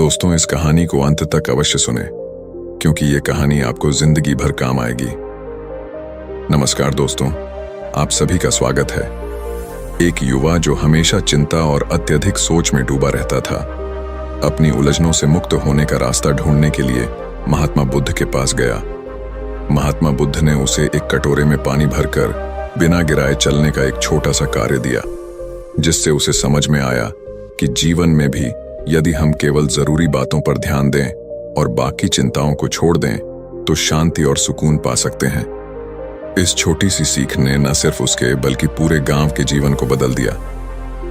दोस्तों, इस कहानी को अंत तक अवश्य सुने क्योंकि ये कहानी आपको जिंदगी भर काम आएगी। नमस्कार दोस्तों, आप सभी का स्वागत है। एक युवा जो हमेशा चिंता और अत्यधिक सोच में डूबा रहता था, अपनी उलझनों से मुक्त होने का रास्ता ढूंढने के लिए महात्मा बुद्ध के पास गया। महात्मा बुद्ध ने उसे एक कटोरे में पानी भरकर बिना गिराए चलने का एक छोटा सा कार्य दिया, जिससे उसे समझ में आया कि जीवन में भी यदि हम केवल जरूरी बातों पर ध्यान दें और बाकी चिंताओं को छोड़ दें तो शांति और सुकून पा सकते हैं। इस छोटी सी सीख ने न सिर्फ उसके बल्कि पूरे गांव के जीवन को बदल दिया।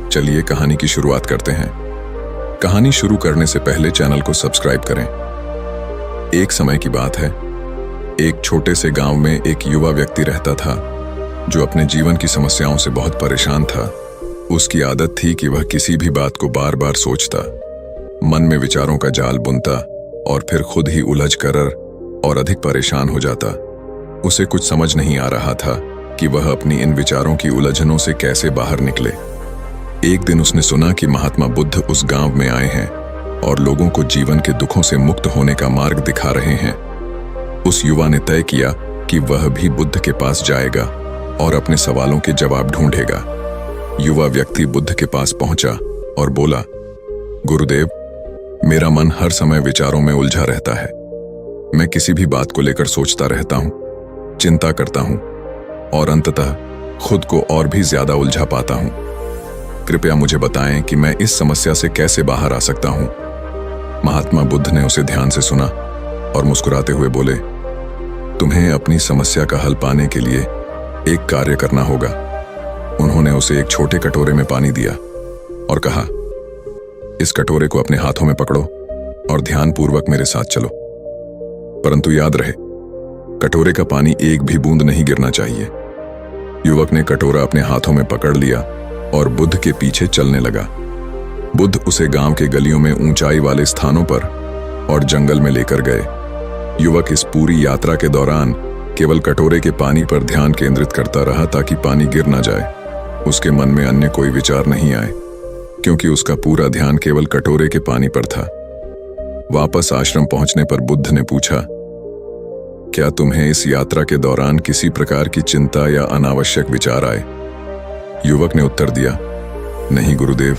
चलिए कहानी की शुरुआत करते हैं। कहानी शुरू करने से पहले चैनल को सब्सक्राइब करें। एक समय की बात है, एक छोटे से गांव में एक युवा व्यक्ति रहता था जो अपने जीवन की समस्याओं से बहुत परेशान था। उसकी आदत थी कि वह किसी भी बात को बार बार सोचता, मन में विचारों का जाल बुनता और फिर खुद ही उलझ कर और अधिक परेशान हो जाता। उसे कुछ समझ नहीं आ रहा था कि वह अपनी इन विचारों की उलझनों से कैसे बाहर निकले। एक दिन उसने सुना कि महात्मा बुद्ध उस गांव में आए हैं और लोगों को जीवन के दुखों से मुक्त होने का मार्ग दिखा रहे हैं। उस युवा ने तय किया कि वह भी बुद्ध के पास जाएगा और अपने सवालों के जवाब ढूंढेगा। युवा व्यक्ति बुद्ध के पास पहुंचा और बोला, गुरुदेव, मेरा मन हर समय विचारों में उलझा रहता है। मैं किसी भी बात को लेकर सोचता रहता हूं, चिंता करता हूं और अंततः खुद को और भी ज्यादा उलझा पाता हूं। कृपया मुझे बताएं कि मैं इस समस्या से कैसे बाहर आ सकता हूं। महात्मा बुद्ध ने उसे ध्यान से सुना और मुस्कुराते हुए बोले, तुम्हें अपनी समस्या का हल पाने के लिए एक कार्य करना होगा। उन्होंने उसे एक छोटे कटोरे में पानी दिया और कहा, इस कटोरे को अपने हाथों में पकड़ो और ध्यानपूर्वक मेरे साथ चलो। परंतु याद रहे, कटोरे का पानी एक भी बूंद नहीं गिरना चाहिए। युवक ने कटोरा अपने हाथों में पकड़ लिया और बुद्ध के पीछे चलने लगा। बुद्ध उसे गांव के गलियों में ऊंचाई वाले स्थानों पर और जंगल में लेकर गए। युवक इस पूरी यात्रा के दौरान केवल कटोरे के पानी पर ध्यान केंद्रित करता रहा ताकि पानी गिर ना जाए। उसके मन में अन्य कोई विचार नहीं आए क्योंकि उसका पूरा ध्यान केवल कटोरे के पानी पर था। वापस आश्रम पहुंचने पर बुद्ध ने पूछा, क्या तुम्हें इस यात्रा के दौरान किसी प्रकार की चिंता या अनावश्यक विचार आए? युवक ने उत्तर दिया, नहीं गुरुदेव,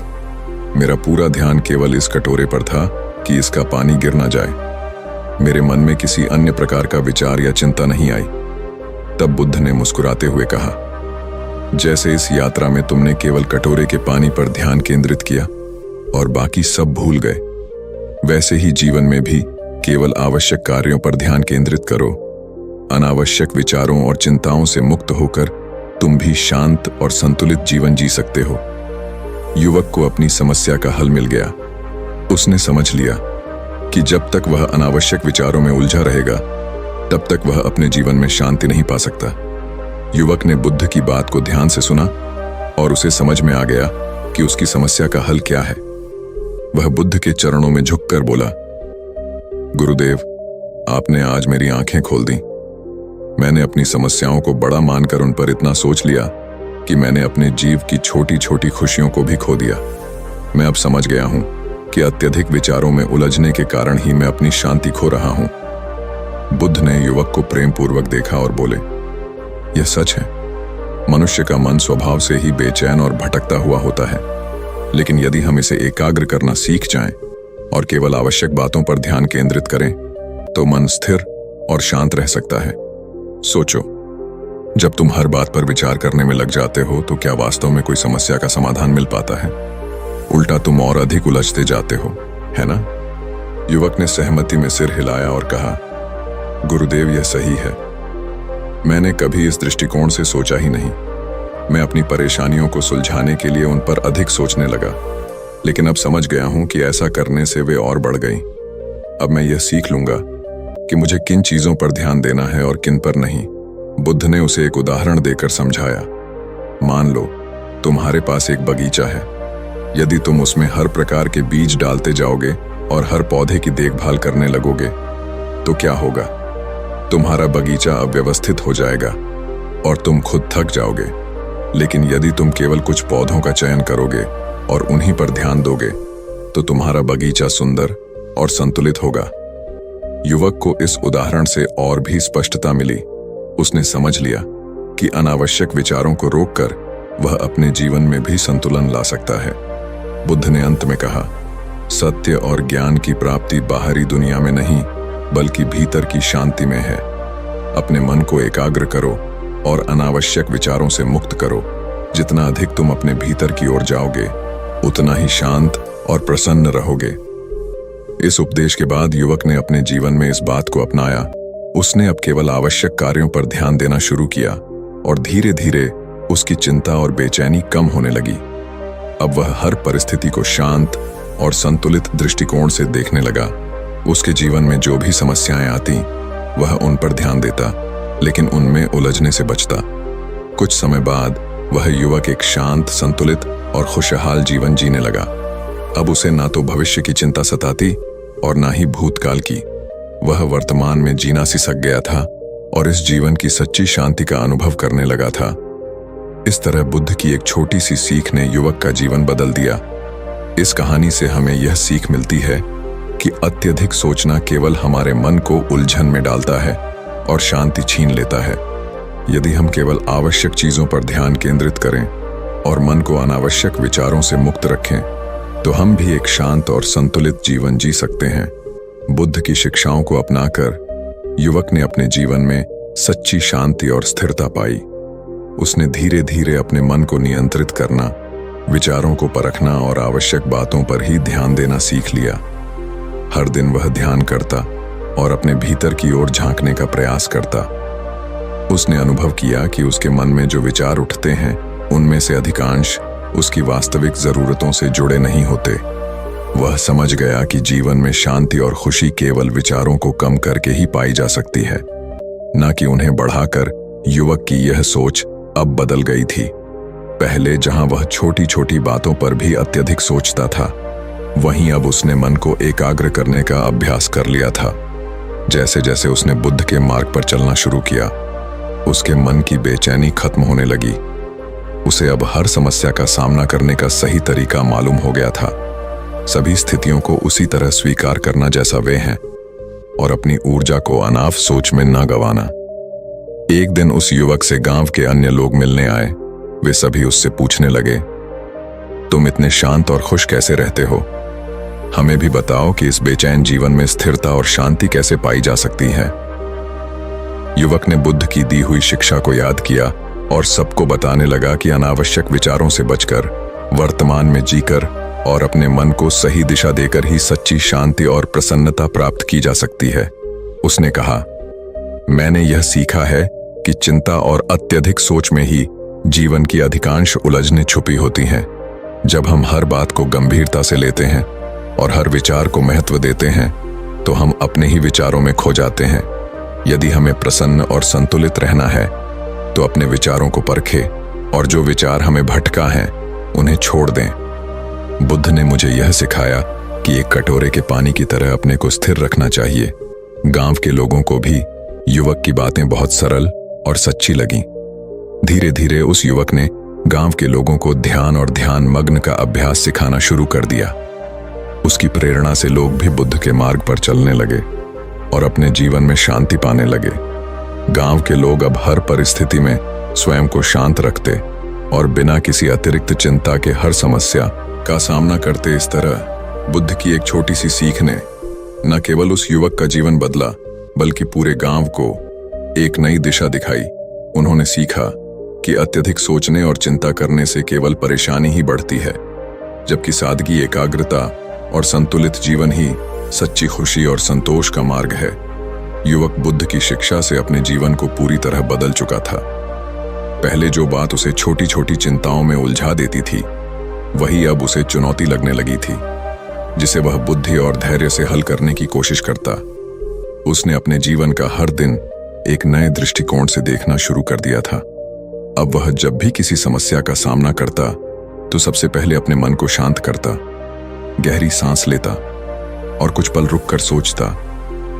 मेरा पूरा ध्यान केवल इस कटोरे पर था कि इसका पानी गिर ना जाए। मेरे मन में किसी अन्य प्रकार का विचार या चिंता नहीं आई। तब बुद्ध ने मुस्कुराते हुए कहा, जैसे इस यात्रा में तुमने केवल कटोरे के पानी पर ध्यान केंद्रित किया और बाकी सब भूल गए, वैसे ही जीवन में भी केवल आवश्यक कार्यों पर ध्यान केंद्रित करो। अनावश्यक विचारों और चिंताओं से मुक्त होकर तुम भी शांत और संतुलित जीवन जी सकते हो। युवक को अपनी समस्या का हल मिल गया। उसने समझ लिया कि जब तक वह अनावश्यक विचारों में उलझा रहेगा, तब तक वह अपने जीवन में शांति नहीं पा सकता। युवक ने बुद्ध की बात को ध्यान से सुना और उसे समझ में आ गया कि उसकी समस्या का हल क्या है। वह बुद्ध के चरणों में झुककर बोला, गुरुदेव, आपने आज मेरी आंखें खोल दी। मैंने अपनी समस्याओं को बड़ा मानकर उन पर इतना सोच लिया कि मैंने अपने जीव की छोटी छोटी खुशियों को भी खो दिया। मैं अब समझ गया हूं कि अत्यधिक विचारों में उलझने के कारण ही मैं अपनी शांति खो रहा हूं। बुद्ध ने युवक को प्रेम पूर्वक देखा और बोले, यह सच है, मनुष्य का मन स्वभाव से ही बेचैन और भटकता हुआ होता है, लेकिन यदि हम इसे एकाग्र करना सीख जाएं और केवल आवश्यक बातों पर ध्यान केंद्रित करें तो मन स्थिर और शांत रह सकता है। सोचो, जब तुम हर बात पर विचार करने में लग जाते हो तो क्या वास्तव में कोई समस्या का समाधान मिल पाता है? उल्टा तुम और अधिक उलझते जाते हो, है ना? युवक ने सहमति में सिर हिलाया और कहा, गुरुदेव, यह सही है। मैंने कभी इस दृष्टिकोण से सोचा ही नहीं। मैं अपनी परेशानियों को सुलझाने के लिए उन पर अधिक सोचने लगा, लेकिन अब समझ गया हूं कि ऐसा करने से वे और बढ़ गई। अब मैं यह सीख लूंगा कि मुझे किन चीजों पर ध्यान देना है और किन पर नहीं। बुद्ध ने उसे एक उदाहरण देकर समझाया। मान लो तुम्हारे पास एक बगीचा है। यदि तुम उसमें हर प्रकार के बीज डालते जाओगे और हर पौधे की देखभाल करने लगोगे तो क्या होगा? तुम्हारा बगीचा अव्यवस्थित हो जाएगा और तुम खुद थक जाओगे। लेकिन यदि तुम केवल कुछ पौधों का चयन करोगे और उन्हीं पर ध्यान दोगे तो तुम्हारा बगीचा सुंदर और संतुलित होगा। युवक को इस उदाहरण से और भी स्पष्टता मिली। उसने समझ लिया कि अनावश्यक विचारों को रोककर वह अपने जीवन में भी संतुलन ला सकता है। बुद्ध ने अंत में कहा, सत्य और ज्ञान की प्राप्ति बाहरी दुनिया में नहीं बल्कि भीतर की शांति में है। अपने मन को एकाग्र करो और अनावश्यक विचारों से मुक्त करो। जितना अधिक तुम अपने भीतर की ओर जाओगे उतना ही शांत और प्रसन्न रहोगे। इस उपदेश के बाद युवक ने अपने जीवन में इस बात को अपनाया। उसने अब केवल आवश्यक कार्यों पर ध्यान देना शुरू किया और धीरे धीरे उसकी चिंता और बेचैनी कम होने लगी। अब वह हर परिस्थिति को शांत और संतुलित दृष्टिकोण से देखने लगा। उसके जीवन में जो भी समस्याएं आती वह उन पर ध्यान देता, लेकिन उनमें उलझने से बचता। कुछ समय बाद वह युवक एक शांत, संतुलित और खुशहाल जीवन जीने लगा। अब उसे ना तो भविष्य की चिंता सताती और ना ही भूतकाल की। वह वर्तमान में जीना सिसक गया था और इस जीवन की सच्ची शांति का अनुभव करने लगा था। इस तरह बुद्ध की एक छोटी सी सीख ने युवक का जीवन बदल दिया। इस कहानी से हमें यह सीख मिलती है कि अत्यधिक सोचना केवल हमारे मन को उलझन में डालता है और शांति छीन लेता है। यदि हम केवल आवश्यक चीजों पर ध्यान केंद्रित करें और मन को अनावश्यक विचारों से मुक्त रखें तो हम भी एक शांत और संतुलित जीवन जी सकते हैं। बुद्ध की शिक्षाओं को अपनाकर युवक ने अपने जीवन में सच्ची शांति और स्थिरता पाई। उसने धीरे धीरे अपने मन को नियंत्रित करना, विचारों को परखना और आवश्यक बातों पर ही ध्यान देना सीख लिया। हर दिन वह ध्यान करता और अपने भीतर की ओर झांकने का प्रयास करता। उसने अनुभव किया कि उसके मन में जो विचार उठते हैं उनमें से अधिकांश उसकी वास्तविक जरूरतों से जुड़े नहीं होते। वह समझ गया कि जीवन में शांति और खुशी केवल विचारों को कम करके ही पाई जा सकती है, न कि उन्हें बढ़ाकर। युवक की यह सोच अब बदल गई थी। पहले जहां वह छोटी छोटी बातों पर भी अत्यधिक सोचता था, वहीं अब उसने मन को एकाग्र करने का अभ्यास कर लिया था। जैसे जैसे उसने बुद्ध के मार्ग पर चलना शुरू किया, उसके मन की बेचैनी खत्म होने लगी। उसे अब हर समस्या का सामना करने का सही तरीका मालूम हो गया था। सभी स्थितियों को उसी तरह स्वीकार करना जैसा वे हैं और अपनी ऊर्जा को अनाफ सोच में न गंवाना। एक दिन उस युवक से गांव के अन्य लोग मिलने आए। वे सभी उससे पूछने लगे, तुम इतने शांत और खुश कैसे रहते हो? हमें भी बताओ कि इस बेचैन जीवन में स्थिरता और शांति कैसे पाई जा सकती है। युवक ने बुद्ध की दी हुई शिक्षा को याद किया और सबको बताने लगा कि अनावश्यक विचारों से बचकर, वर्तमान में जीकर और अपने मन को सही दिशा देकर ही सच्ची शांति और प्रसन्नता प्राप्त की जा सकती है। उसने कहा, मैंने यह सीखा है कि चिंता और अत्यधिक सोच में ही जीवन की अधिकांश उलझनें छुपी होती हैं। जब हम हर बात को गंभीरता से लेते हैं और हर विचार को महत्व देते हैं तो हम अपने ही विचारों में खो जाते हैं। यदि हमें प्रसन्न और संतुलित रहना है तो अपने विचारों को परखें और जो विचार हमें भटका है उन्हें छोड़ दें। बुद्ध ने मुझे यह सिखाया कि एक कटोरे के पानी की तरह अपने को स्थिर रखना चाहिए। गांव के लोगों को भी युवक की बातें बहुत सरल और सच्ची लगीं। धीरे धीरे उस युवक ने गांव के लोगों को ध्यान और ध्यान मग्न का अभ्यास सिखाना शुरू कर दिया। उसकी प्रेरणा से लोग भी बुद्ध के मार्ग पर चलने लगे और अपने जीवन में शांति पाने लगे। गांव के लोग अब हर परिस्थिति में स्वयं को शांत रखते और बिना किसी अतिरिक्त चिंता के हर समस्या का सामना करते। इस तरह बुद्ध की एक छोटी सी सीख ने न केवल उस युवक का जीवन बदला बल्कि पूरे गांव को एक नई दिशा दिखाई। उन्होंने सीखा कि अत्यधिक सोचने और चिंता करने से केवल परेशानी ही बढ़ती है, जबकि सादगी, एकाग्रता और संतुलित जीवन ही सच्ची खुशी और संतोष का मार्ग है। युवक बुद्ध की शिक्षा से अपने जीवन को पूरी तरह बदल चुका था। पहले जो बात उसे छोटी छोटी चिंताओं में उलझा देती थी, वही अब उसे चुनौती लगने लगी थी, जिसे वह बुद्धि और धैर्य से हल करने की कोशिश करता। उसने अपने जीवन का हर दिन एक नए दृष्टिकोण से देखना शुरू कर दिया था। अब वह जब भी किसी समस्या का सामना करता तो सबसे पहले अपने मन को शांत करता, गहरी सांस लेता और कुछ पल रुक कर सोचता।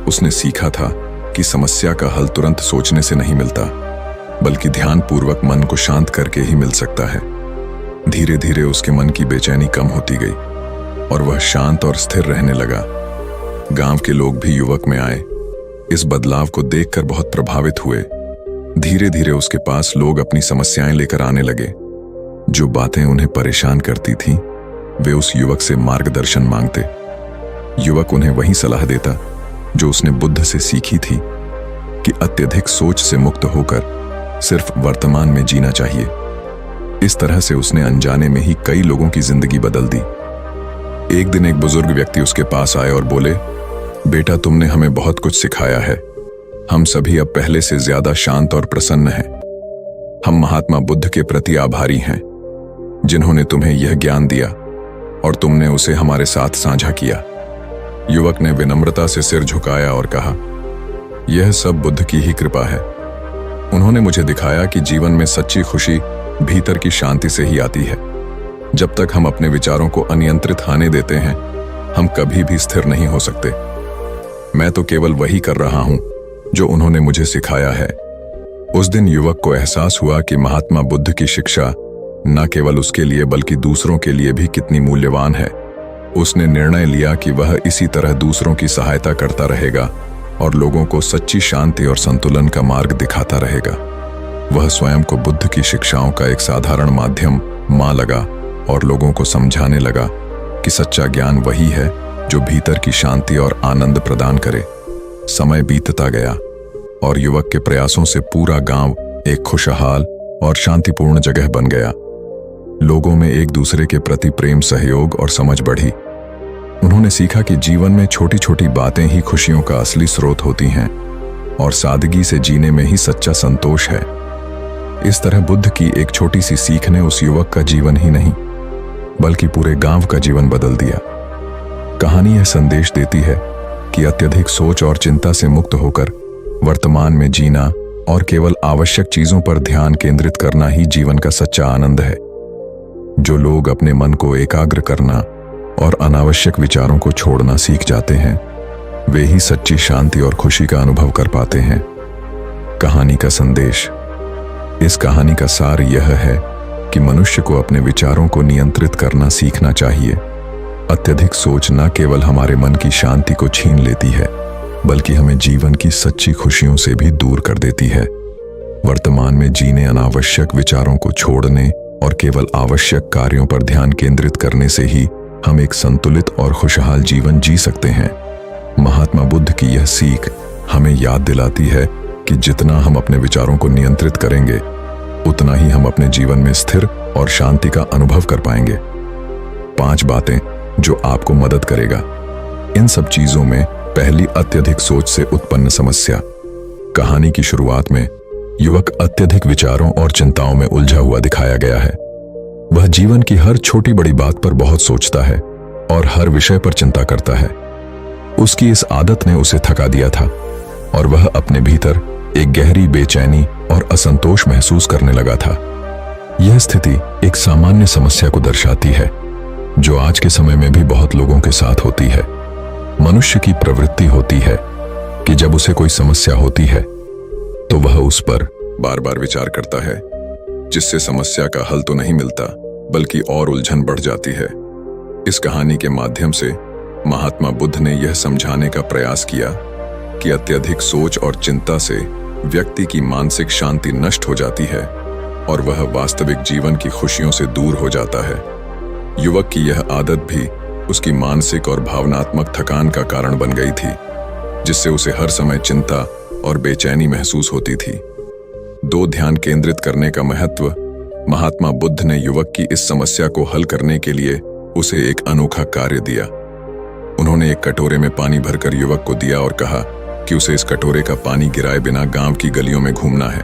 उसने सीखा था कि समस्या का हल तुरंत सोचने से नहीं मिलता, बल्कि ध्यानपूर्वक मन को शांत करके ही मिल सकता है। धीरे धीरे उसके मन की बेचैनी कम होती गई और वह शांत और स्थिर रहने लगा। गांव के लोग भी युवक में आए। इस बदलाव को देखकर बहुत प्रभावित हुए। धीरे धीरे उसके पास लोग अपनी समस्याएं लेकर आने लगे। जो बातें उन्हें परेशान करती थीं, वे उस युवक से मार्गदर्शन मांगते। युवक उन्हें वही सलाह देता जो उसने बुद्ध से सीखी थी कि अत्यधिक सोच से मुक्त होकर सिर्फ वर्तमान में जीना चाहिए। इस तरह से उसने अनजाने में ही कई लोगों की जिंदगी बदल दी। एक दिन एक बुजुर्ग व्यक्ति उसके पास आए और बोले, बेटा, तुमने हमें बहुत कुछ सिखाया है। हम सभी अब पहले से ज्यादा शांत और प्रसन्न हैं। हम महात्मा बुद्ध के प्रति आभारी हैं, जिन्होंने तुम्हें यह ज्ञान दिया और तुमने उसे हमारे साथ साझा किया। युवक ने विनम्रता से सिर झुकाया और कहा, यह सब बुद्ध की ही कृपा है। उन्होंने मुझे दिखाया कि जीवन में सच्ची खुशी भीतर की शांति से ही आती है। जब तक हम अपने विचारों को अनियंत्रित आने देते हैं, हम कभी भी स्थिर नहीं हो सकते। मैं तो केवल वही कर रहा हूं जो उन्होंने मुझे सिखाया है। उस दिन युवक को एहसास हुआ कि महात्मा बुद्ध की शिक्षा न केवल उसके लिए बल्कि दूसरों के लिए भी कितनी मूल्यवान है। उसने निर्णय लिया कि वह इसी तरह दूसरों की सहायता करता रहेगा और लोगों को सच्ची शांति और संतुलन का मार्ग दिखाता रहेगा। वह स्वयं को बुद्ध की शिक्षाओं का एक साधारण माध्यम मान लगा और लोगों को समझाने लगा कि सच्चा ज्ञान वही है जो भीतर की शांति और आनंद प्रदान करे। समय बीतता गया और युवक के प्रयासों से पूरा गांव एक खुशहाल और शांतिपूर्ण जगह बन गया। लोगों में एक दूसरे के प्रति प्रेम, सहयोग और समझ बढ़ी। उन्होंने सीखा कि जीवन में छोटी छोटी बातें ही खुशियों का असली स्रोत होती हैं और सादगी से जीने में ही सच्चा संतोष है। इस तरह बुद्ध की एक छोटी सी सीख ने उस युवक का जीवन ही नहीं बल्कि पूरे गांव का जीवन बदल दिया। कहानी यह संदेश देती है कि अत्यधिक सोच और चिंता से मुक्त होकर वर्तमान में जीना और केवल आवश्यक चीजों पर ध्यान केंद्रित करना ही जीवन का सच्चा आनंद है। जो लोग अपने मन को एकाग्र करना और अनावश्यक विचारों को छोड़ना सीख जाते हैं, वे ही सच्ची शांति और खुशी का अनुभव कर पाते हैं। कहानी का संदेश। इस कहानी का सार यह है कि मनुष्य को अपने विचारों को नियंत्रित करना सीखना चाहिए। अत्यधिक सोच न केवल हमारे मन की शांति को छीन लेती है, बल्कि हमें जीवन की सच्ची खुशियों से भी दूर कर देती है। वर्तमान में जीने, अनावश्यक विचारों को छोड़ने और केवल आवश्यक कार्यों पर ध्यान केंद्रित करने से ही हम एक संतुलित और खुशहाल जीवन जी सकते हैं। महात्मा बुद्ध की यह सीख हमें याद दिलाती है कि जितना हम अपने विचारों को नियंत्रित करेंगे, उतना ही हम अपने जीवन में स्थिर और शांति का अनुभव कर पाएंगे। 5 बातें जो आपको मदद करेगा। इन सब चीजों में पहली, अत्यधिक सोच से उत्पन्न समस्या। कहानी की शुरुआत में युवक अत्यधिक विचारों और चिंताओं में उलझा हुआ दिखाया गया है। वह जीवन की हर छोटी बड़ी बात पर बहुत सोचता है और हर विषय पर चिंता करता है। उसकी इस आदत ने उसे थका दिया था और वह अपने भीतर एक गहरी बेचैनी और असंतोष महसूस करने लगा था। यह स्थिति एक सामान्य समस्या को दर्शाती है जो आज के समय में भी बहुत लोगों के साथ होती है। मनुष्य की प्रवृत्ति होती है कि जब उसे कोई समस्या होती है तो वह उस पर बार बार विचार करता है, जिससे समस्या का हल तो नहीं मिलता बल्कि और उलझन बढ़ जाती है। इस कहानी के माध्यम से महात्मा बुद्ध ने यह समझाने का प्रयास किया कि अत्यधिक सोच और चिंता से व्यक्ति की मानसिक शांति नष्ट हो जाती है और वह वास्तविक जीवन की खुशियों से दूर हो जाता है। युवक की यह आदत भी उसकी मानसिक और भावनात्मक थकान का कारण बन गई थी, जिससे उसे हर समय चिंता और बेचैनी महसूस होती थी। 2, ध्यान केंद्रित करने का महत्व। महात्मा बुद्ध ने युवक की इस समस्या को हल करने के लिए उसे एक अनोखा कार्य दिया। उन्होंने एक कटोरे में पानी भरकर युवक को दिया और कहा कि उसे इस कटोरे का पानी गिराए बिना गांव की गलियों में घूमना है।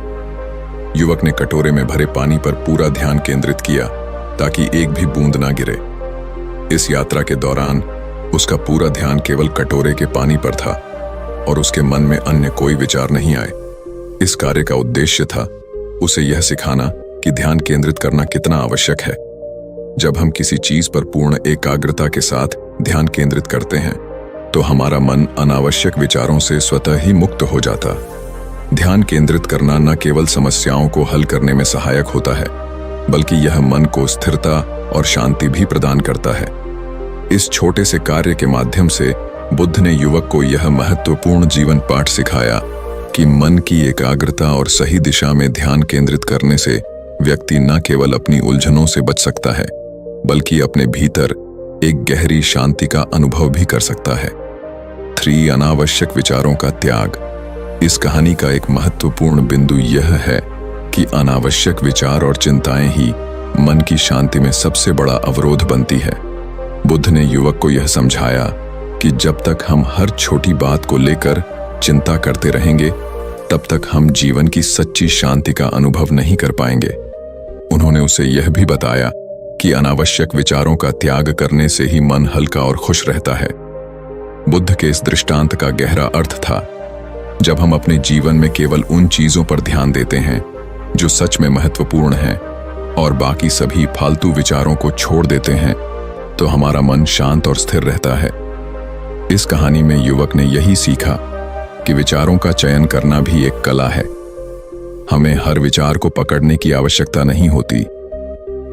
युवक ने कटोरे में भरे पानी पर पूरा ध्यान केंद्रित किया ताकि एक भी बूंद ना गिरे। इस यात्रा के दौरान उसका पूरा ध्यान केवल कटोरे के पानी पर था और उसके मन में अन्य कोई विचार नहीं आए। इस कार्य का उद्देश्य था उसे यह सिखाना कि ध्यान केंद्रित करना कितना आवश्यक है। जब हम किसी चीज पर पूर्ण एकाग्रता के साथ ध्यान केंद्रित करते हैं तो हमारा मन अनावश्यक विचारों से स्वतः ही मुक्त हो जाता। ध्यान केंद्रित करना न केवल समस्याओं को हल करने में सहायक होता है, बल्कि यह मन को स्थिरता और शांति भी प्रदान करता है। इस छोटे से कार्य के माध्यम से बुद्ध ने युवक को यह महत्वपूर्ण जीवन पाठ सिखाया कि मन की एकाग्रता और सही दिशा में ध्यान केंद्रित करने से व्यक्ति न केवल अपनी उलझनों से बच सकता है, बल्कि अपने भीतर एक गहरी शांति का अनुभव भी कर सकता है। 3 अनावश्यक विचारों का त्याग। इस कहानी का एक महत्वपूर्ण बिंदु यह है कि अनावश्यक विचार और चिंताएं ही मन की शांति में सबसे बड़ा अवरोध बनती है। बुद्ध ने युवक को यह समझाया कि जब तक हम हर छोटी बात को लेकर चिंता करते रहेंगे, तब तक हम जीवन की सच्ची शांति का अनुभव नहीं कर पाएंगे। उन्होंने उसे यह भी बताया कि अनावश्यक विचारों का त्याग करने से ही मन हल्का और खुश रहता है। बुद्ध के इस दृष्टांत का गहरा अर्थ था, जब हम अपने जीवन में केवल उन चीजों पर ध्यान देते हैं जो सच में महत्वपूर्ण हैं और बाकी सभी फालतू विचारों को छोड़ देते हैं, तो हमारा मन शांत और स्थिर रहता है। इस कहानी में युवक ने यही सीखा कि विचारों का चयन करना भी एक कला है। हमें हर विचार को पकड़ने की आवश्यकता नहीं होती।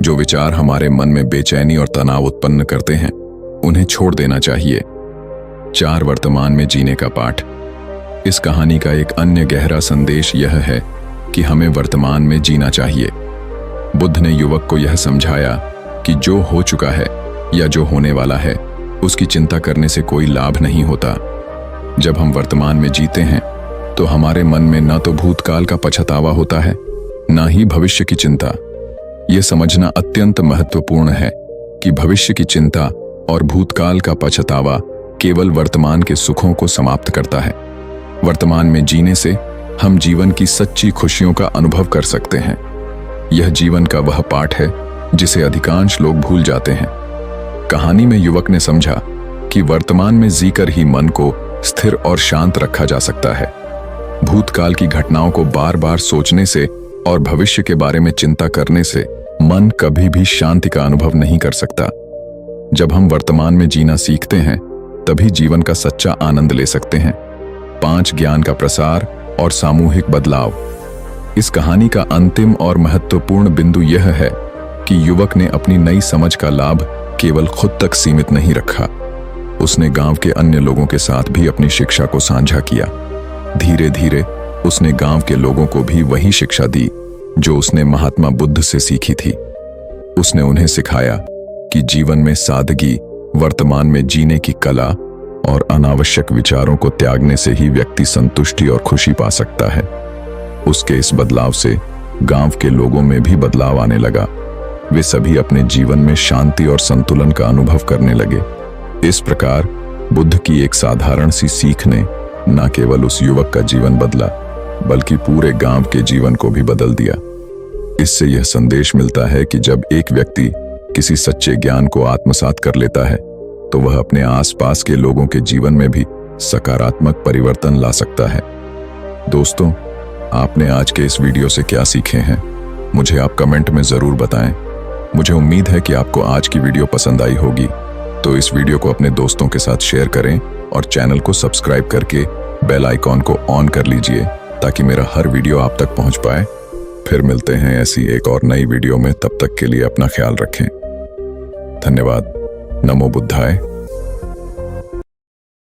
जो विचार हमारे मन में बेचैनी और तनाव उत्पन्न करते हैं, उन्हें छोड़ देना चाहिए। 4 वर्तमान में जीने का पाठ। इस कहानी का एक अन्य गहरा संदेश यह है कि हमें वर्तमान में जीना चाहिए। बुद्ध ने युवक को यह समझाया कि जो हो चुका है या जो होने वाला है, उसकी चिंता करने से कोई लाभ नहीं होता। जब हम वर्तमान में जीते हैं, तो हमारे मन में न तो भूतकाल का पछतावा होता है, न ही भविष्य की चिंता। यह समझना अत्यंत महत्वपूर्ण है कि भविष्य की चिंता और भूतकाल का पछतावा केवल वर्तमान के सुखों को समाप्त करता है। वर्तमान में जीने से हम जीवन की सच्ची खुशियों का अनुभव कर सकते हैं। यह जीवन का वह पाठ है जिसे अधिकांश लोग भूल जाते हैं। कहानी में युवक ने समझा कि वर्तमान में जीकर ही मन को स्थिर और शांत रखा जा सकता है। भूतकाल की घटनाओं को बार बार सोचने से और भविष्य के बारे में चिंता करने से मन कभी भी शांति का अनुभव नहीं कर सकता। जब हम वर्तमान में जीना सीखते हैं, तभी जीवन का सच्चा आनंद ले सकते हैं। 5 ज्ञान का प्रसार और सामूहिक बदलाव। इस कहानी का अंतिम और महत्वपूर्ण बिंदु यह है कि युवक ने अपनी नई समझ का लाभ केवल खुद तक सीमित नहीं रखा। उसने गांव के अन्य लोगों के साथ भी अपनी शिक्षा को साझा किया। धीरे धीरे उसने गांव के लोगों को भी वही शिक्षा दी जो उसने महात्मा बुद्ध से सीखी थी। उसने उन्हें सिखाया कि जीवन में सादगी, वर्तमान में जीने की कला और अनावश्यक विचारों को त्यागने से ही व्यक्ति संतुष्टि और खुशी पा सकता है। उसके इस बदलाव से गांव के लोगों में भी बदलाव आने लगा। वे सभी अपने जीवन में शांति और संतुलन का अनुभव करने लगे। इस प्रकार बुद्ध की एक साधारण सी सीख ने न केवल उस युवक का जीवन बदला, बल्कि पूरे गांव के जीवन को भी बदल दिया। इससे यह संदेश मिलता है कि जब एक व्यक्ति किसी सच्चे ज्ञान को आत्मसात कर लेता है, तो वह अपने आसपास के लोगों के जीवन में भी सकारात्मक परिवर्तन ला सकता है। दोस्तों, आपने आज के इस वीडियो से क्या सीखे हैं, मुझे आप कमेंट में जरूर बताएं। मुझे उम्मीद है कि आपको आज की वीडियो पसंद आई होगी, तो इस वीडियो को अपने दोस्तों के साथ शेयर करें और चैनल को सब्सक्राइब करके बेल आइकॉन को ऑन कर लीजिए, ताकि मेरा हर वीडियो आप तक पहुंच पाए। फिर मिलते हैं ऐसी एक और नई वीडियो में। तब तक के लिए अपना ख्याल रखें। धन्यवाद। नमो बुद्धाय।